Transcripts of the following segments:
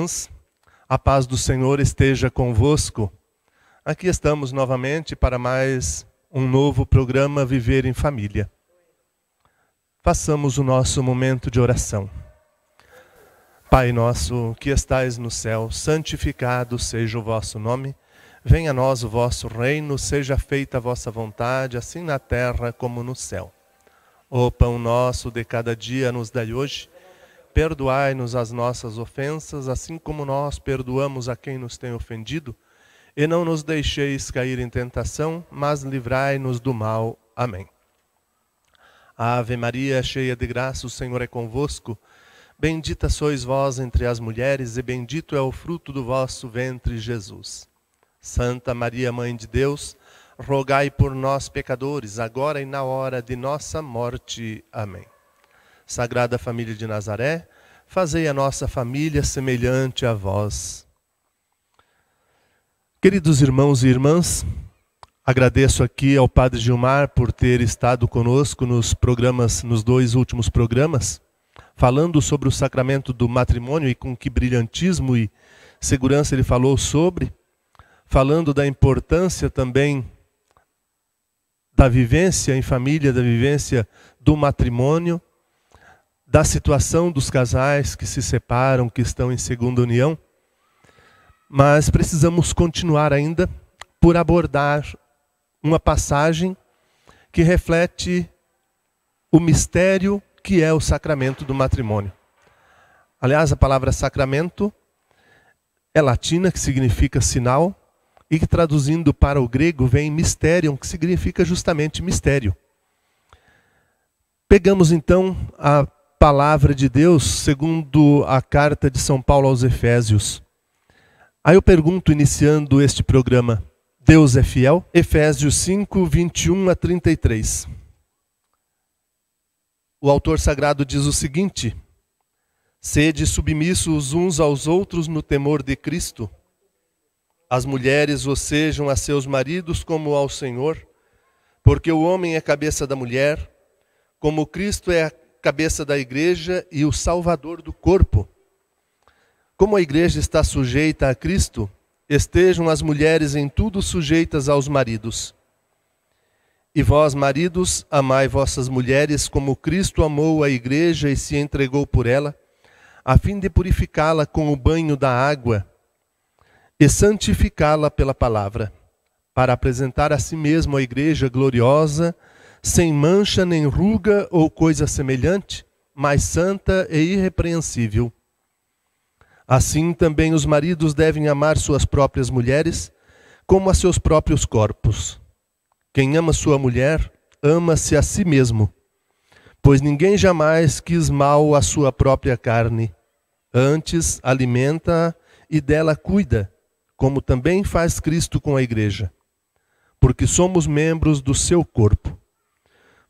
irmãs, a paz do Senhor esteja convosco. Aqui estamos novamente para mais um novo programa Viver em Família. Façamos o nosso momento de oração. Pai nosso, que estais no céu, santificado seja o vosso nome. Venha a nós o vosso reino, seja feita a vossa vontade, assim na terra como no céu. O pão nosso de cada dia nos dai hoje. Perdoai-nos as nossas ofensas, assim como nós perdoamos a quem nos tem ofendido. E não nos deixeis cair em tentação, mas livrai-nos do mal. Amém. Ave Maria, cheia de graça, o Senhor é convosco. Bendita sois vós entre as mulheres, e bendito é o fruto do vosso ventre, Jesus. Santa Maria, Mãe de Deus, rogai por nós, pecadores, agora e na hora de nossa morte. Amém. Sagrada Família de Nazaré, fazei a nossa família semelhante a vós. Queridos irmãos e irmãs, agradeço aqui ao Padre Gilmar por ter estado conosco nos dois últimos programas, falando sobre o sacramento do matrimônio e com que brilhantismo e segurança ele falou sobre, falando da importância também da vivência em família, da vivência do matrimônio, da situação dos casais que se separam, que estão em segunda união. Mas precisamos continuar ainda por abordar uma passagem que reflete o mistério que é o sacramento do matrimônio. Aliás, a palavra sacramento é latina, que significa sinal, e que traduzindo para o grego vem mysterion, que significa justamente mistério. Pegamos então a palavra de Deus segundo a carta de São Paulo aos Efésios. Aí eu pergunto, iniciando este programa, Deus é fiel? Efésios 5, 21 a 33. O autor sagrado diz o seguinte: sede submissos uns aos outros no temor de Cristo. As mulheres o sejam a seus maridos como ao Senhor, porque o homem é cabeça da mulher, como Cristo é a cabeça da igreja e o Salvador do corpo. Como a igreja está sujeita a Cristo, estejam as mulheres em tudo sujeitas aos maridos. E vós, maridos, amai vossas mulheres como Cristo amou a igreja e se entregou por ela, a fim de purificá-la com o banho da água e santificá-la pela palavra, para apresentar a si mesmo a igreja gloriosa, sem mancha nem ruga ou coisa semelhante, mas santa e irrepreensível. Assim também os maridos devem amar suas próprias mulheres, como a seus próprios corpos. Quem ama sua mulher, ama-se a si mesmo, pois ninguém jamais quis mal à sua própria carne. Antes alimenta-a e dela cuida, como também faz Cristo com a igreja, porque somos membros do seu corpo.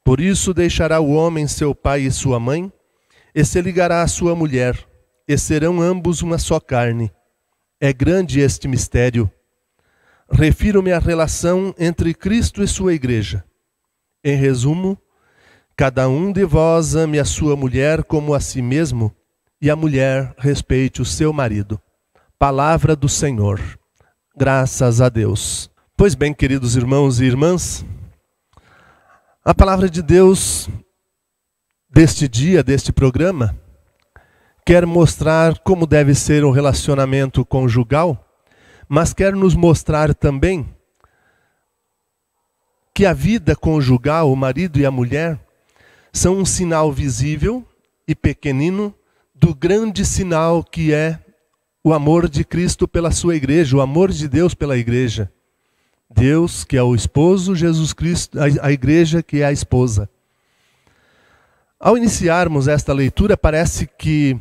Por isso deixará o homem seu pai e sua mãe, e se ligará à sua mulher, e serão ambos uma só carne. É grande este mistério. Refiro-me à relação entre Cristo e sua igreja. Em resumo, cada um de vós ame a sua mulher como a si mesmo, e a mulher respeite o seu marido. Palavra do Senhor. Graças a Deus. Pois bem, queridos irmãos e irmãs, a palavra de Deus deste dia, deste programa, quer mostrar como deve ser o relacionamento conjugal, mas quer nos mostrar também que a vida conjugal, o marido e a mulher, são um sinal visível e pequenino do grande sinal que é o amor de Cristo pela sua igreja, o amor de Deus pela igreja. Deus, que é o esposo, Jesus Cristo, a igreja, que é a esposa. Ao iniciarmos esta leitura, parece que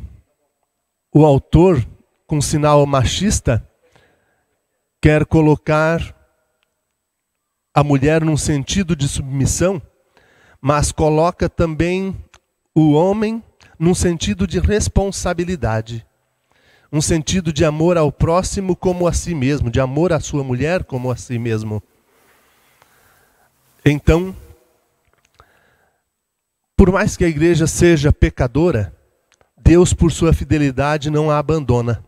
o autor, com sinal machista, quer colocar a mulher num sentido de submissão, mas coloca também o homem num sentido de responsabilidade. Um sentido de amor ao próximo como a si mesmo, de amor à sua mulher como a si mesmo. Então, por mais que a igreja seja pecadora, Deus, por sua fidelidade, não a abandona.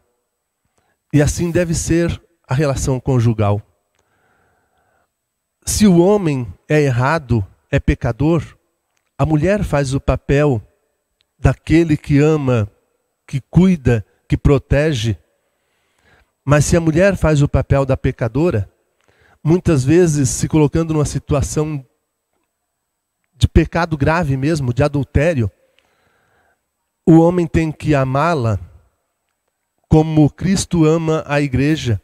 E assim deve ser a relação conjugal. Se o homem é errado, é pecador, a mulher faz o papel daquele que ama, que cuida, que protege. Mas se a mulher faz o papel da pecadora, muitas vezes se colocando numa situação de pecado grave mesmo, de adultério, o homem tem que amá-la como Cristo ama a igreja,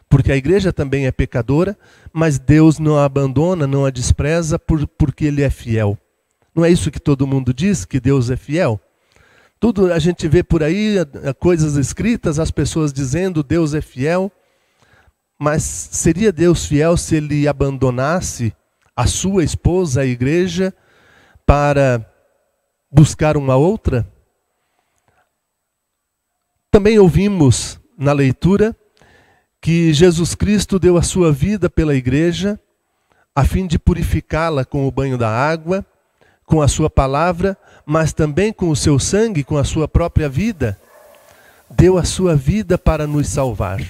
porque a igreja também é pecadora, mas Deus não a abandona, não a despreza porque Ele é fiel. Não é isso que todo mundo diz, que Deus é fiel? Tudo a gente vê por aí, coisas escritas, as pessoas dizendo Deus é fiel, mas seria Deus fiel se Ele abandonasse a sua esposa, a igreja, para buscar uma outra? Também ouvimos na leitura que Jesus Cristo deu a sua vida pela igreja, a fim de purificá-la com o banho da água, com a sua palavra, mas também com o seu sangue, com a sua própria vida. Deu a sua vida para nos salvar.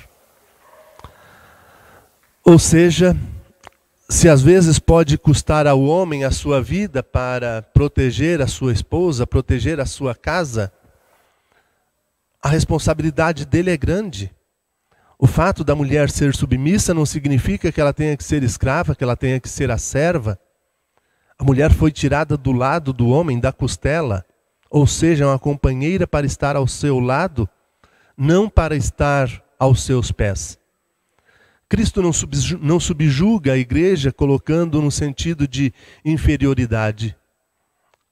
Ou seja, se às vezes pode custar ao homem a sua vida para proteger a sua esposa, proteger a sua casa, a responsabilidade dele é grande. O fato da mulher ser submissa não significa que ela tenha que ser escrava, que ela tenha que ser a serva. A mulher foi tirada do lado do homem, da costela, ou seja, uma companheira para estar ao seu lado, não para estar aos seus pés. Cristo não subjuga a igreja colocando no sentido de inferioridade.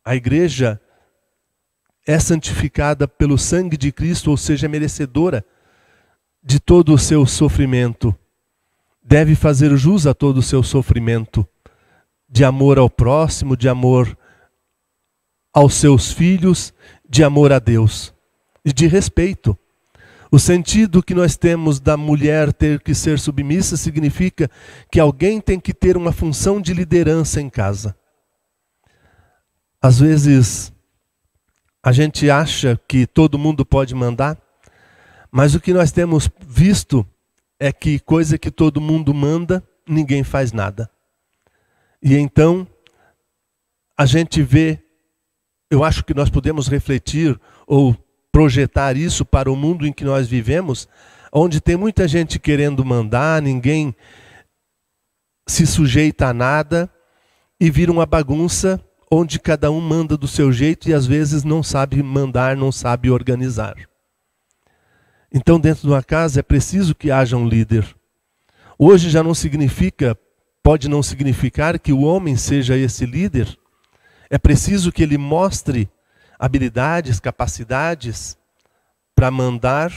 A igreja é santificada pelo sangue de Cristo, ou seja, merecedora de todo o seu sofrimento. Deve fazer jus a todo o seu sofrimento, de amor ao próximo, de amor aos seus filhos, de amor a Deus e de respeito. O sentido que nós temos da mulher ter que ser submissa significa que alguém tem que ter uma função de liderança em casa. Às vezes a gente acha que todo mundo pode mandar, mas o que nós temos visto é que coisa que todo mundo manda, ninguém faz nada. E então a gente vê, eu acho que nós podemos refletir ou projetar isso para o mundo em que nós vivemos, onde tem muita gente querendo mandar, ninguém se sujeita a nada e vira uma bagunça onde cada um manda do seu jeito e às vezes não sabe mandar, não sabe organizar. Então dentro de uma casa é preciso que haja um líder. Hoje já não significa, pode não significar que o homem seja esse líder. É preciso que ele mostre habilidades, capacidades para mandar,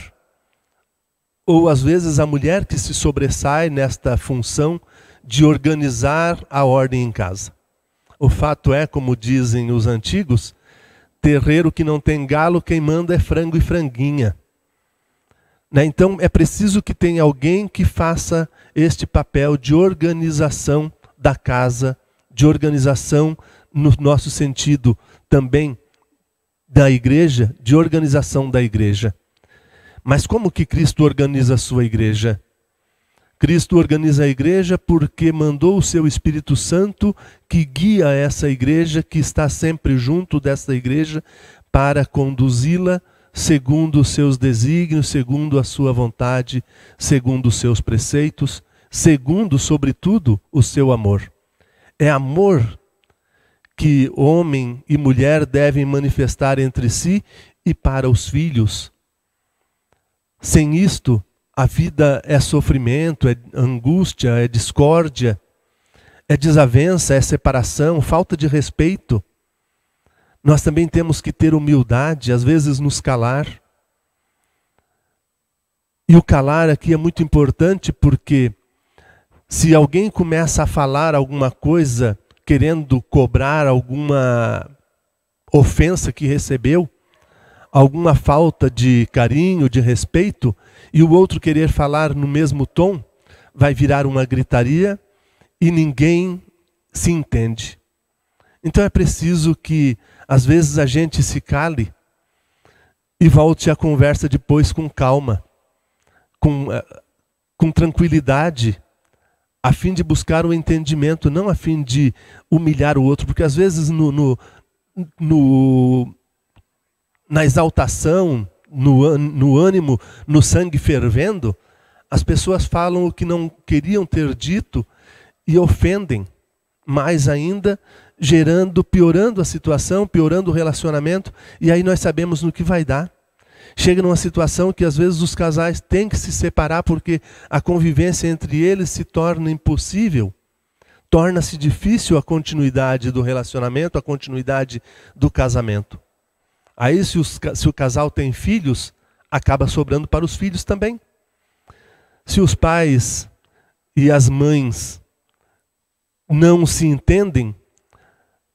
ou às vezes a mulher que se sobressai nesta função de organizar a ordem em casa. O fato é, como dizem os antigos, terreiro que não tem galo, quem manda é frango e franguinha. Então é preciso que tenha alguém que faça este papel de organização da casa, de organização no nosso sentido também da igreja, de organização da igreja. Mas como que Cristo organiza a sua igreja? Cristo organiza a igreja porque mandou o seu Espírito Santo que guia essa igreja, que está sempre junto dessa igreja para conduzi-la segundo os seus desígnios, segundo a sua vontade, segundo os seus preceitos, segundo, sobretudo, o seu amor. É amor que homem e mulher devem manifestar entre si e para os filhos. Sem isto, a vida é sofrimento, é angústia, é discórdia, é desavença, é separação, falta de respeito. Nós também temos que ter humildade, às vezes nos calar. E o calar aqui é muito importante porque se alguém começa a falar alguma coisa querendo cobrar alguma ofensa que recebeu, alguma falta de carinho, de respeito, e o outro querer falar no mesmo tom, vai virar uma gritaria e ninguém se entende. Então é preciso que, às vezes, a gente se cale e volte a conversa depois com calma, com tranquilidade, a fim de buscar o entendimento, não a fim de humilhar o outro, porque às vezes na exaltação, no ânimo, no sangue fervendo, as pessoas falam o que não queriam ter dito e ofendem, mais ainda piorando a situação, piorando o relacionamento, e aí nós sabemos no que vai dar. Chega numa situação que às vezes os casais têm que se separar porque a convivência entre eles se torna impossível. Torna-se difícil a continuidade do relacionamento, a continuidade do casamento. Aí se o casal tem filhos, acaba sobrando para os filhos também. Se os pais e as mães não se entendem,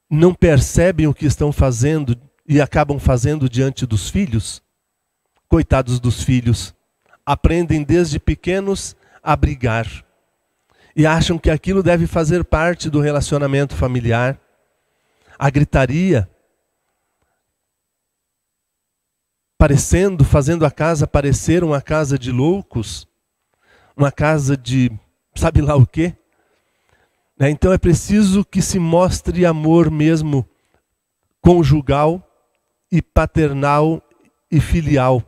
não percebem o que estão fazendo e acabam fazendo diante dos filhos, coitados dos filhos, aprendem desde pequenos a brigar e acham que aquilo deve fazer parte do relacionamento familiar. A gritaria, fazendo a casa parecer uma casa de loucos, uma casa de sabe lá o quê. Então é preciso que se mostre amor mesmo conjugal e paternal e filial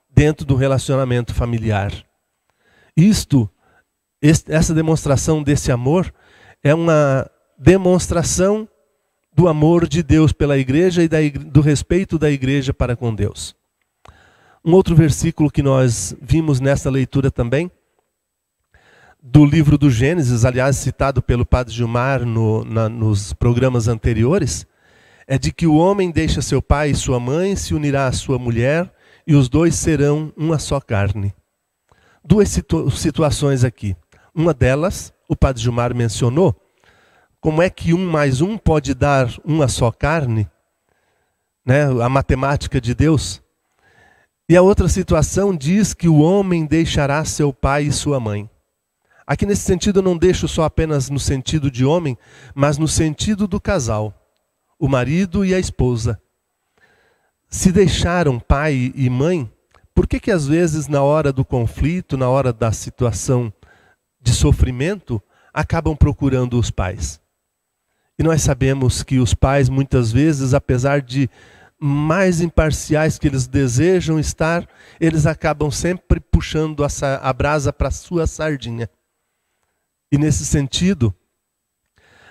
dentro do relacionamento familiar. Essa demonstração desse amor é uma demonstração do amor de Deus pela igreja e do respeito da igreja para com Deus. Um outro versículo que nós vimos nessa leitura também, do livro do Gênesis, aliás, citado pelo Padre Gilmar nos programas anteriores, é de que o homem deixa seu pai e sua mãe, se unirá à sua mulher, e os dois serão uma só carne. Duas situações aqui. Uma delas, o Padre Gilmar mencionou, como é que 1 mais 1 pode dar uma só carne, né? A matemática de Deus. E a outra situação diz que o homem deixará seu pai e sua mãe. Aqui nesse sentido eu não deixo só apenas no sentido de homem, mas no sentido do casal, o marido e a esposa. Se deixaram pai e mãe, por que às vezes na hora do conflito, na hora da situação de sofrimento, acabam procurando os pais? E nós sabemos que os pais muitas vezes, apesar de mais imparciais que eles desejam estar, eles acabam sempre puxando a brasa para a sua sardinha. E nesse sentido,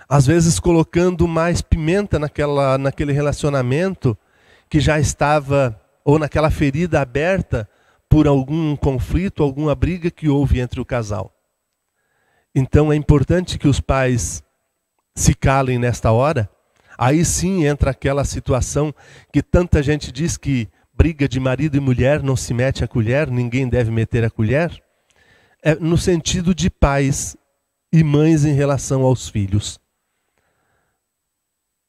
às vezes colocando mais pimenta naquele relacionamento que já estava, ou naquela ferida aberta por algum conflito, alguma briga que houve entre o casal. Então é importante que os pais se calem nesta hora. Aí sim entra aquela situação que tanta gente diz que briga de marido e mulher não se mete a colher, ninguém deve meter a colher. É no sentido de pais e mães em relação aos filhos.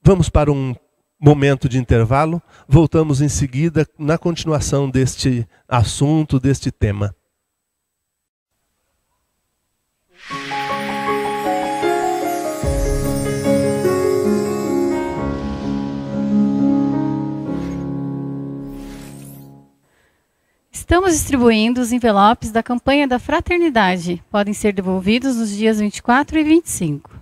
Vamos para um momento de intervalo, voltamos em seguida na continuação deste assunto, deste tema. Estamos distribuindo os envelopes da campanha da Fraternidade. Podem ser devolvidos nos dias 24 e 25.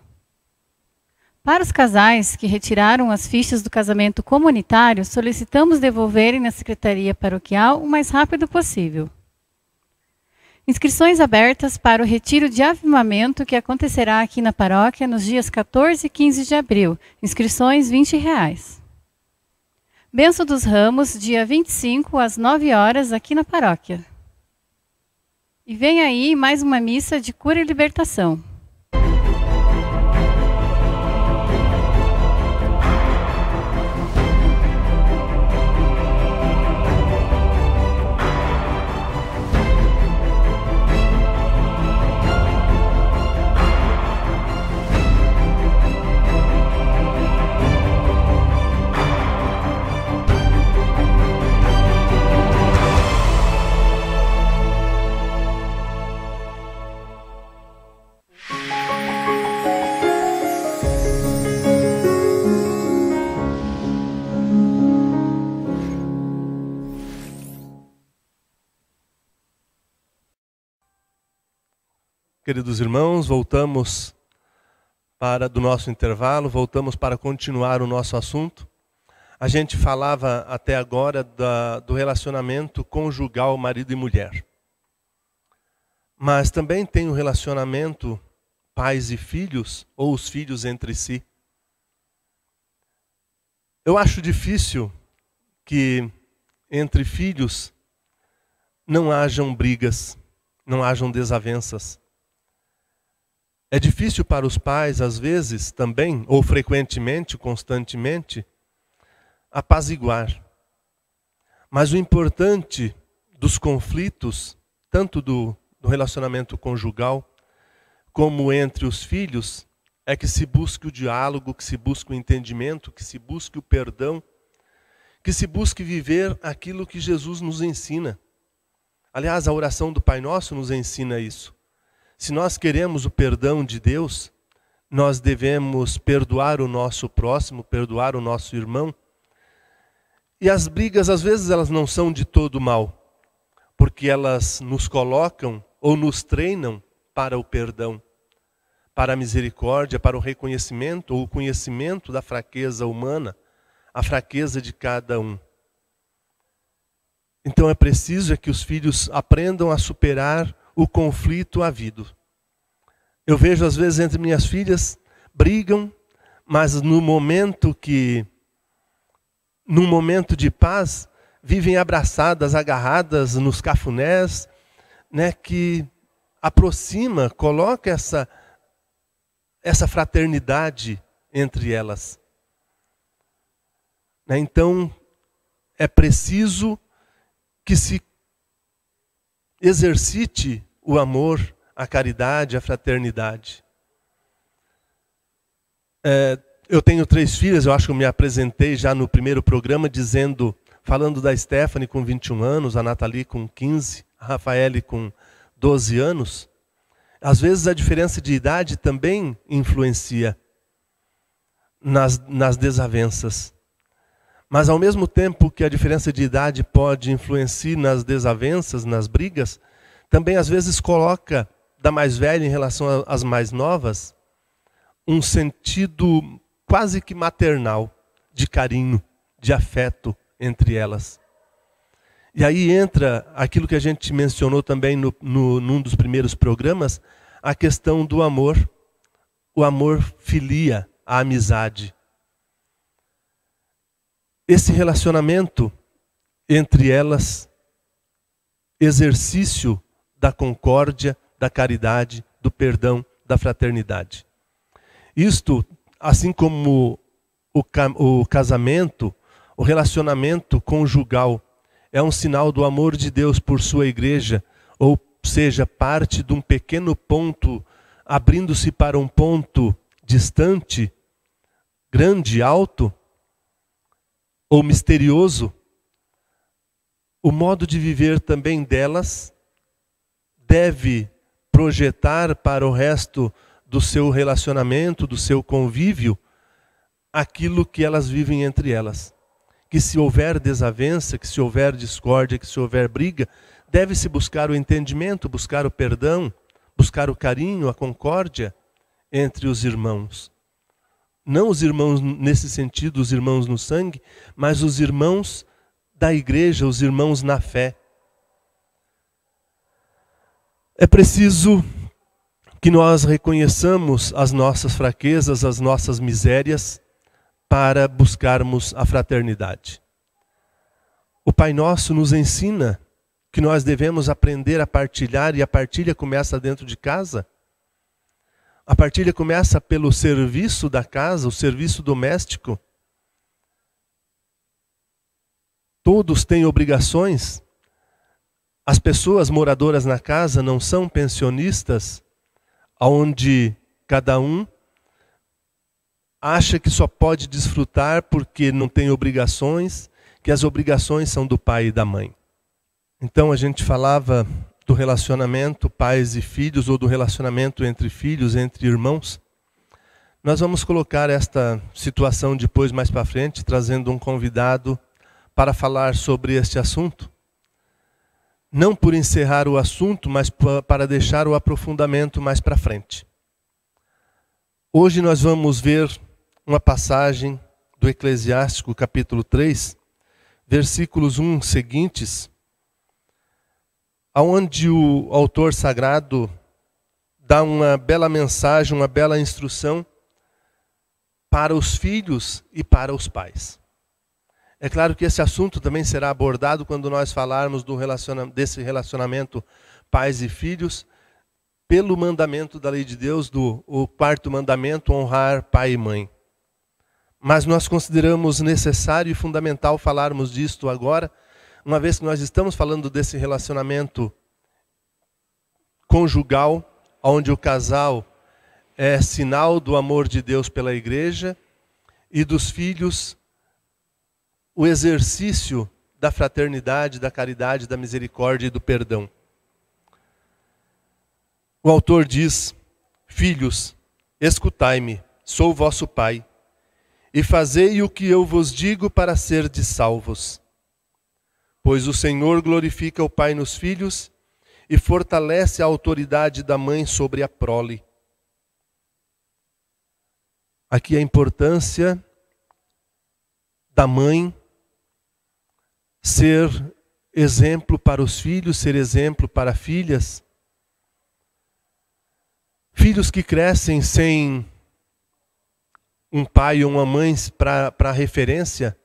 Para os casais que retiraram as fichas do casamento comunitário, solicitamos devolverem na Secretaria Paroquial o mais rápido possível. Inscrições abertas para o retiro de avivamento que acontecerá aqui na paróquia nos dias 14 e 15 de abril. Inscrições R$ 20. Bênção dos Ramos, dia 25, às 9 horas, aqui na paróquia. E vem aí mais uma missa de cura e libertação. queridos irmãos, voltamos do nosso intervalo, voltamos para continuar o nosso assunto. A gente falava até agora do relacionamento conjugal marido e mulher. Mas também tem o relacionamento pais e filhos, ou os filhos entre si. Eu acho difícil que entre filhos não hajam brigas, não hajam desavenças. É difícil para os pais, às vezes, também, ou frequentemente, constantemente, apaziguar. Mas o importante dos conflitos, tanto do relacionamento conjugal, como entre os filhos, é que se busque o diálogo, que se busque o entendimento, que se busque o perdão, que se busque viver aquilo que Jesus nos ensina. Aliás, a oração do Pai Nosso nos ensina isso. Se nós queremos o perdão de Deus, nós devemos perdoar o nosso próximo, perdoar o nosso irmão. E as brigas, às vezes, elas não são de todo mal, porque elas nos colocam ou nos treinam para o perdão, para a misericórdia, para o reconhecimento ou o conhecimento da fraqueza humana, a fraqueza de cada um. Então é preciso que os filhos aprendam a superar o conflito havido. Eu vejo às vezes entre minhas filhas, brigam, mas no momento de paz, vivem abraçadas, agarradas nos cafunés, né, que aproxima, coloca essa fraternidade entre elas. Então, é preciso que se exercite o amor, a caridade, a fraternidade. Eu tenho 3 filhas, eu acho que eu me apresentei já no primeiro programa falando da Stephanie com 21 anos, a Nathalie com 15, a Rafaele com 12 anos. Às vezes a diferença de idade também influencia nas desavenças. Mas ao mesmo tempo que a diferença de idade pode influenciar nas desavenças, nas brigas, também às vezes coloca da mais velha em relação às mais novas um sentido quase que maternal, de carinho, de afeto entre elas. E aí entra aquilo que a gente mencionou também num dos primeiros programas, a questão do amor, o amor filia, a amizade. Esse relacionamento entre elas, exercício da concórdia, da caridade, do perdão, da fraternidade. Isto, assim como o casamento, o relacionamento conjugal, é um sinal do amor de Deus por sua igreja, ou seja, parte de um pequeno ponto, abrindo-se para um ponto distante, grande, alto, ou misterioso. O modo de viver também delas deve projetar para o resto do seu relacionamento, do seu convívio, aquilo que elas vivem entre elas. Que se houver desavença, que se houver discórdia, que se houver briga, deve-se buscar o entendimento, buscar o perdão, buscar o carinho, a concórdia entre os irmãos. Não os irmãos nesse sentido, os irmãos no sangue, mas os irmãos da igreja, os irmãos na fé. É preciso que nós reconheçamos as nossas fraquezas, as nossas misérias, para buscarmos a fraternidade. O Pai Nosso nos ensina que nós devemos aprender a partilhar, e a partilha começa dentro de casa. A partilha começa pelo serviço da casa, o serviço doméstico. Todos têm obrigações. As pessoas moradoras na casa não são pensionistas, onde cada um acha que só pode desfrutar porque não tem obrigações, que as obrigações são do pai e da mãe. Então a gente falava do relacionamento pais e filhos, ou do relacionamento entre filhos, entre irmãos. Nós vamos colocar esta situação depois, mais para frente, trazendo um convidado para falar sobre este assunto. não por encerrar o assunto, mas para deixar o aprofundamento mais para frente. Hoje nós vamos ver uma passagem do Eclesiástico, capítulo 3, versículos 1 seguintes, onde o autor sagrado dá uma bela mensagem, uma bela instrução para os filhos e para os pais. É claro que esse assunto também será abordado quando nós falarmos desse relacionamento pais e filhos, pelo mandamento da lei de Deus, o quarto mandamento, honrar pai e mãe. Mas nós consideramos necessário e fundamental falarmos disto agora, uma vez que nós estamos falando desse relacionamento conjugal, onde o casal é sinal do amor de Deus pela igreja, e dos filhos o exercício da fraternidade, da caridade, da misericórdia e do perdão. O autor diz: filhos, escutai-me, sou vosso pai, e fazei o que eu vos digo para serdes salvos. Pois o Senhor glorifica o pai nos filhos e fortalece a autoridade da mãe sobre a prole. Aqui a importância da mãe ser exemplo para os filhos, ser exemplo para filhas. Filhos que crescem sem um pai ou uma mãe para referência,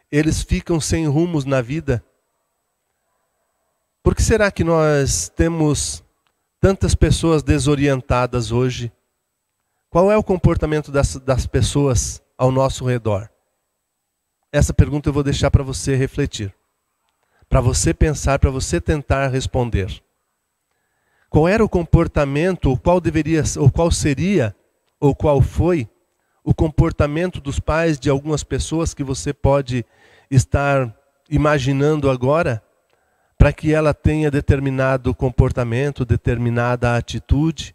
eles ficam sem rumos na vida. Por que será que nós temos tantas pessoas desorientadas hoje? Qual é o comportamento das pessoas ao nosso redor? Essa pergunta eu vou deixar para você refletir, para você pensar, para você tentar responder. Qual era o comportamento, qual seria, ou qual foi o comportamento dos pais de algumas pessoas que você pode estar imaginando agora, para que ela tenha determinado comportamento, determinada atitude?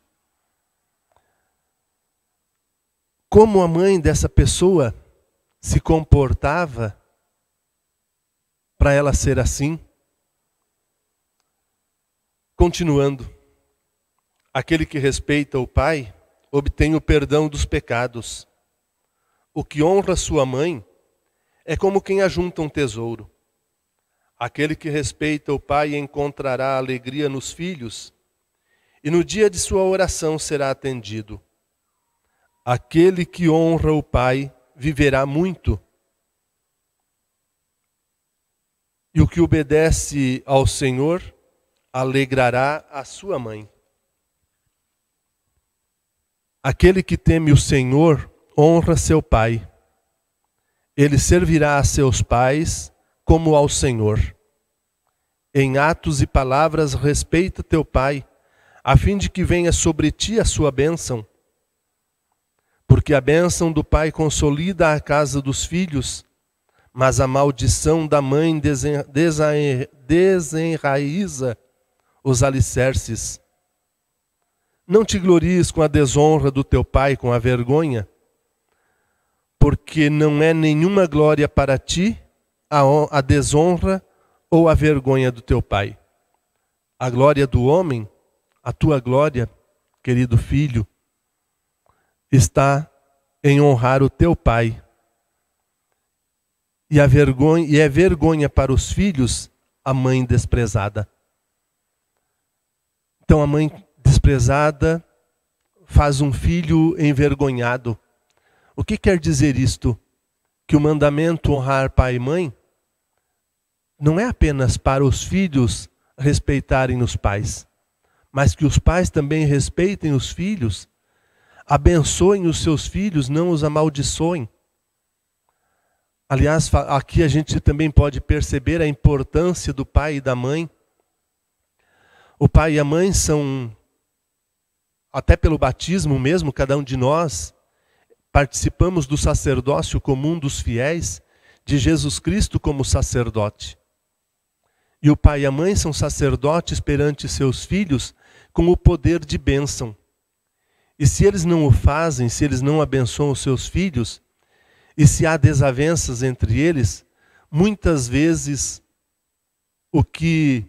Como a mãe dessa pessoa se comportava para ela ser assim? Continuando. Aquele que respeita o pai obtém o perdão dos pecados. O que honra sua mãe é como quem ajunta um tesouro. Aquele que respeita o pai encontrará alegria nos filhos, e no dia de sua oração será atendido. Aquele que honra o pai viverá muito, e o que obedece ao Senhor alegrará a sua mãe. Aquele que teme o Senhor honra seu pai. Ele servirá a seus pais como ao Senhor. Em atos e palavras respeita teu pai, a fim de que venha sobre ti a sua bênção. Porque a bênção do pai consolida a casa dos filhos, mas a maldição da mãe desenraiza os alicerces. Não te glories com a desonra do teu pai, com a vergonha, porque não é nenhuma glória para ti a desonra ou a vergonha do teu pai. A glória do homem, a tua glória, querido filho, está em honrar o teu pai. E é vergonha para os filhos a mãe desprezada. Então a mãe desprezada faz um filho envergonhado. O que quer dizer isto? Que o mandamento honrar pai e mãe não é apenas para os filhos respeitarem os pais, mas que os pais também respeitem os filhos, abençoem os seus filhos, não os amaldiçoem. Aliás, aqui a gente também pode perceber a importância do pai e da mãe. O pai e a mãe são, até pelo batismo mesmo, cada um de nós participamos do sacerdócio comum dos fiéis, de Jesus Cristo como sacerdote. E o pai e a mãe são sacerdotes perante seus filhos com o poder de bênção. E se eles não o fazem, se eles não abençoam os seus filhos, e se há desavenças entre eles, muitas vezes o que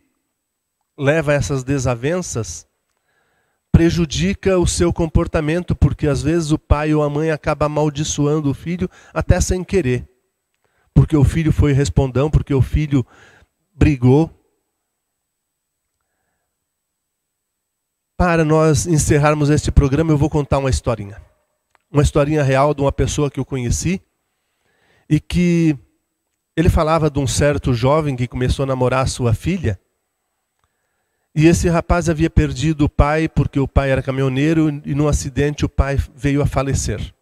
leva a essas desavenças, prejudica o seu comportamento, porque às vezes o pai ou a mãe acaba amaldiçoando o filho até sem querer. Porque o filho foi respondão, porque o filho brigou. Para nós encerrarmos este programa, eu vou contar uma historinha. Uma historinha real de uma pessoa que eu conheci e que ele falava de um certo jovem que começou a namorar a sua filha. E esse rapaz havia perdido o pai porque o pai era caminhoneiro e num acidente o pai veio a falecer.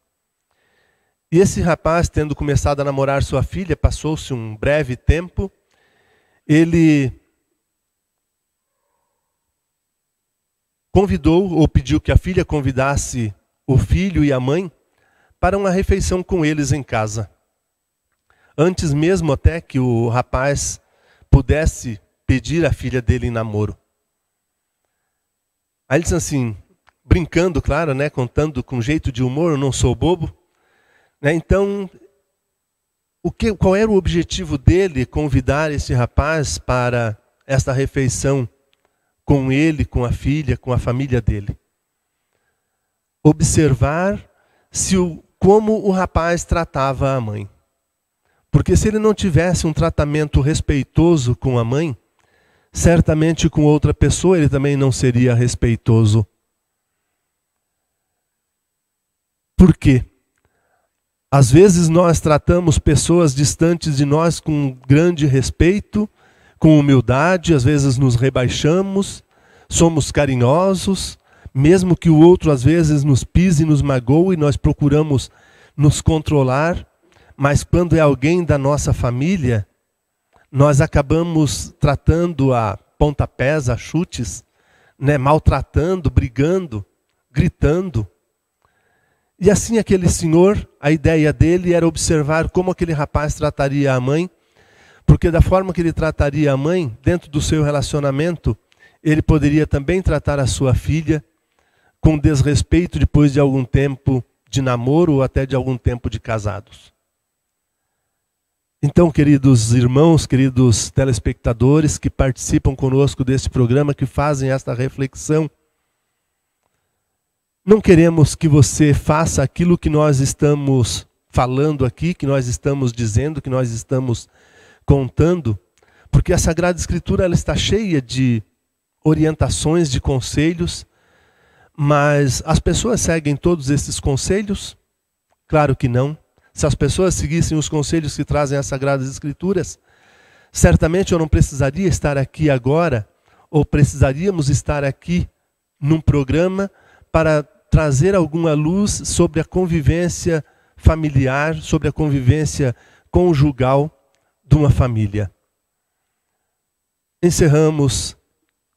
E esse rapaz, tendo começado a namorar sua filha, passou-se um breve tempo, ele convidou ou pediu que a filha convidasse o filho e a mãe para uma refeição com eles em casa. Antes mesmo até que o rapaz pudesse pedir a filha dele em namoro. Aí ele disse assim, brincando, claro, né, contando com jeito de humor, eu não sou bobo. Né, então, qual era o objetivo dele convidar esse rapaz para esta refeição com ele, com a filha, com a família dele? Observar como o rapaz tratava a mãe. Porque se ele não tivesse um tratamento respeitoso com a mãe, certamente com outra pessoa ele também não seria respeitoso. Por quê? Às vezes nós tratamos pessoas distantes de nós com grande respeito, com humildade, às vezes nos rebaixamos, somos carinhosos, mesmo que o outro às vezes nos pise e nos magoe, nós procuramos nos controlar, mas quando é alguém da nossa família, nós acabamos tratando a pontapés, a chutes, né, maltratando, brigando, gritando. E assim aquele senhor, a ideia dele era observar como aquele rapaz trataria a mãe, porque da forma que ele trataria a mãe, dentro do seu relacionamento, ele poderia também tratar a sua filha com desrespeito depois de algum tempo de namoro ou até de algum tempo de casados. Então, queridos irmãos, queridos telespectadores que participam conosco deste programa, que fazem esta reflexão, não queremos que você faça aquilo que nós estamos falando aqui, que nós estamos dizendo, que nós estamos contando, porque a Sagrada Escritura ela está cheia de orientações, de conselhos, mas as pessoas seguem todos esses conselhos? Claro que não. Se as pessoas seguissem os conselhos que trazem as Sagradas Escrituras, certamente eu não precisaria estar aqui agora, ou precisaríamos estar aqui num programa para trazer alguma luz sobre a convivência familiar, sobre a convivência conjugal de uma família. Encerramos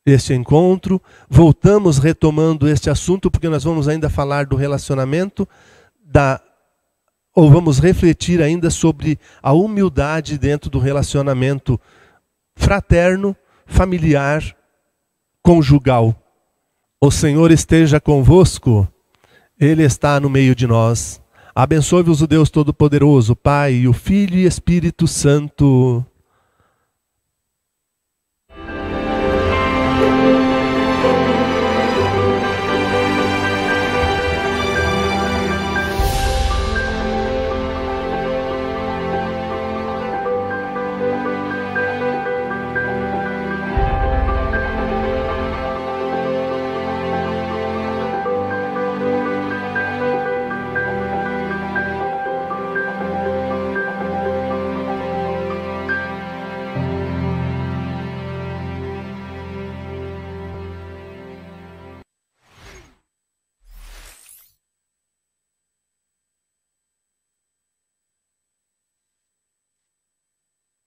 este encontro, voltamos retomando este assunto, porque nós vamos ainda falar do relacionamento, ou vamos refletir ainda sobre a humildade dentro do relacionamento fraterno, familiar, conjugal. O Senhor esteja convosco, Ele está no meio de nós. Abençoe-vos o Deus Todo-Poderoso, Pai, o Filho e Espírito Santo.